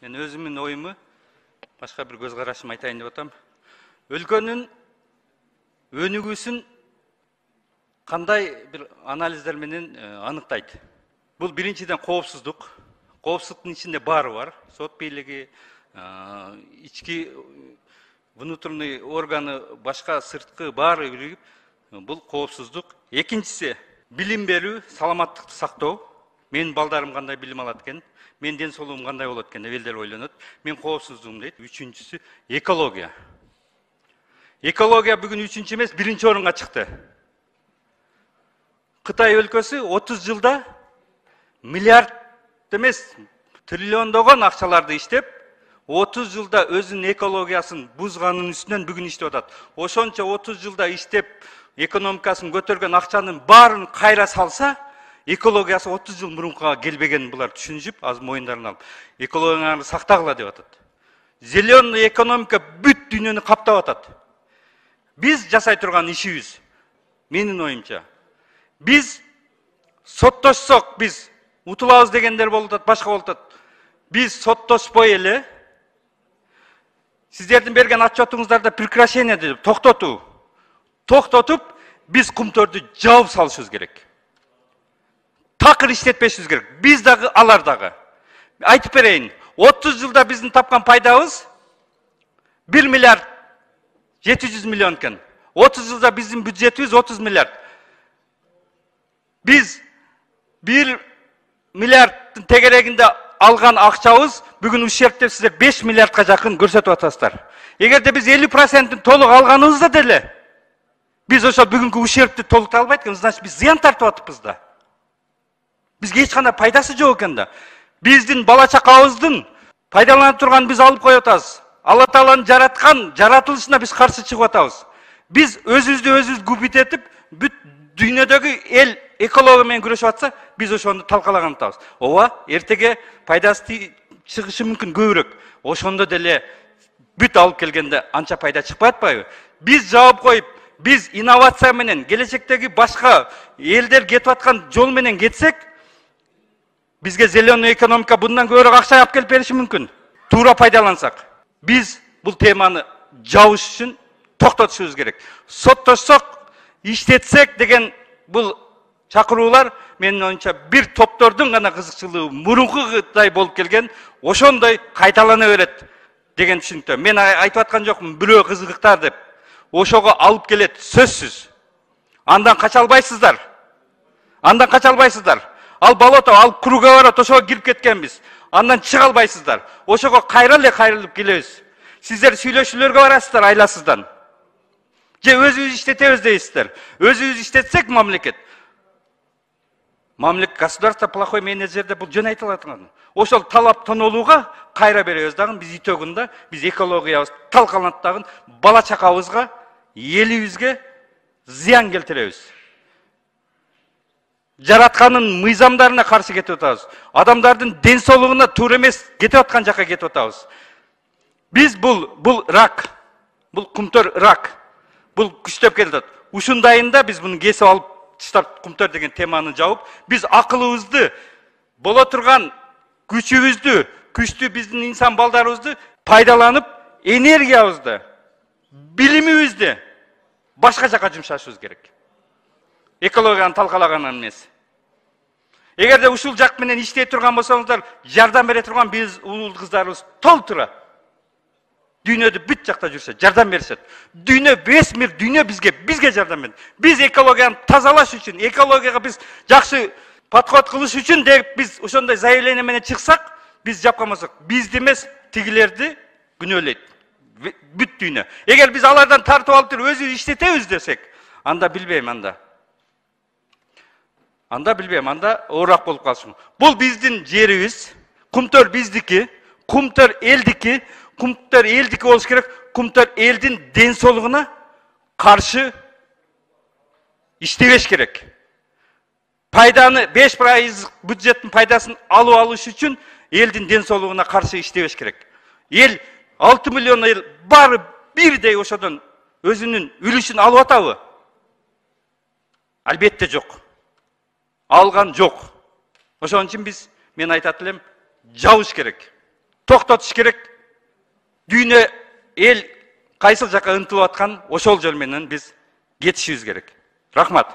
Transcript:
Мен өзümün oyumu başka bir göz karашım aytayın деп атам. Өлкөнүн өнүгүүсүн кандай bir анализдер менен аныктайт. Бул биринчиден коопсуздук. Коопсуздуктун ичинде баары бар. Сот бийлиги, ички внутренний органы, башка сырткы баары биригип, бул коопсуздук. Экинчиси билим берүү, саламаттыкты сактоо. Менин балдарым кандай билим алат экен, менин ден соолугум кандай болот экен деп элдер ойлонот. Мен коопсуздугум дейт. Үчүнчүсү экология. Экология бүгүн үчүнчү эмес, биринчи орунга чыкты. Кытай өлкөсү 30 жылда миллиард эмес, триллиондогон акчаларды иштеп, 30 жылда өзүнүн экологиясын бузганын үстүнөн бүгүн иштеп атат. Ошончо 30 жылда иштеп, экономикасын көтөргөн акчанын баарын кайра салса, экологиясы 30 жыл мурунга келбегенин булар түшүнүп, аз моюндарына алып, экологияны сактагыла деп атат. Зеленый экономика бүт дүйнөнү каптап атат. Биз жасай турган ишибиз, менин оюмча, биз соттошсок, биз утулабыз дегендер болуп атат, башка болуп атат. Биз соттошпой эле, сиздердин берген отчетуңуздарда прекращение деп токтотуп, биз кумтөрдү жаап салышыбыз керек. Такыр иштетпешибиз керек. Биз дагы, алар дагы. Айтып берейин, 30 жылда биздин тапкан пайдабыз 1 миллиард 700 миллион экен. 30 жылда биздин бюджетибиз 30 миллиард. Биз 1 миллиардтын тегерегинде алган акчабыз бүгүн ущерб деп сиздер 5 миллиардка жакын көрсөтүп атасыздар. Эгерде биз 50%-ин толук алганыбызда деле, биз ошо бүгүнкү ущербти толуктай албайт экенбиз, значит биз зыян тартып атыппыз да. Бизге эч кандай пайдасы жок экен да. Биздин бала чакабыздын пайдаланып турганын биз алып коюп атабыз. Алла Тааланын жараткан жаратылышына биз каршы чыгып атабыз. Биз өзүбүздү күбүт этип, бүт дүйнөдөгү эл экология менен күрөшүп атса, биз ошону талкалаган атабыз. Ооба, эртеге пайдасы чыгышы мүмкүн көбүрөөк. Ошондо деле бүт алып келгенде анча пайда чыкпай атпайбы? Биз жаап коюп, биз инновация менен келечектеги башка элдер кетип аткан жол менен кетсек, бизге зеленый экономика bundan көбүрөөк акча алып келип бериши мүмкүн. Туура пайдалансак. Биз бул теманы жабыш үчүн токтотушубуз керек. Соттошсок, иштетсек деген бул чакыруулар менин оюмча бир топтордун гана кызыкчылыгы мурункудай болуп келген, ошондой кайталана берет деген түшүнүктө. Мен айтып аткан жокмун, бирөө кызыктар деп. Ошого алып келет, сөзсүз. Андан кача албайсыздар. Ал болото, ал круговорот, ошого кирип кеткенбиз. Андан чыга албайсыздар. Ошого кайрылып келебиз. Сиздер сүйлөшүүлөргө барасыздар айласыздан. Же өзүбүз иштетебиз дейсиздер. Өзүбүз иштетсек мамлекет. Государство плохой менеджер деп бул жөн айтылат. Ошол талап тонолууга кайра беребиз дагы, биз итөгүндө биз экологиябыз талкаланат дагы, бала чакабызга, элибизге зыян келтиребиз. Жаратканын мыйзамдарына каршы кетип атабыз. Адамдардын ден соолугуна туура эмес кетип аткан жака кетип атабыз. Биз бул рак, бул кумтөр рак. Бул күчтөп келет. Ушундайында биз муну кесип алып таштап кумтөр деген теманы жабып, биз акылыбызды, боло турган күчүбүздү, күчтүү биздин инсан балдарыбызды пайдаланып, энергиябызды, билимибизди башка жака жумшашыбыз керек. Экологияны талкалагандан эмес. Эгерде ушул жак менен иштей турган болсоңуздар, жардам бере турган биз уул кыздарыбыз толтура. Дүйнөдө бүт жакта жүрсө, жардам беришет. Дүйнө бес мир дүйнө бизге жардам берет. Биз экологияны тазалаш үчүн, экологияга биз жакшы подход кылыш үчүн деп биз ошондой заявление менен чыксак, биз жапкамасак, бизди эмес, тигилерди күнөөлөйт. Бүт дүйнө. Эгер биз алардан тартып алып туруп өзүбүз иштетебиз десек, анда билбейм, анда ооруак болуп калышым. Бул биздин жерибиз, кумтөр биздики, кумтөр элдики, кумтөр элдики болуш керек, кумтөр элдин ден соолугуна каршы иштебеш керек. Пайданы 5% бюджеттин пайдасын алыш үчүн элдин ден соолугуна каршы иштебеш керек. Эл 6 миллион эл баары бирдей ошодон өзүнүн үлүшүн алып атабы? Албетте жок. Алган жок. Ошон үчүн мен айтат элем, жабыш керек. токтотуш керек. Дүйнө эл кайсыл жакка ынтылып аткан ошол жол менен биз кетишибиз керек. Рахмат.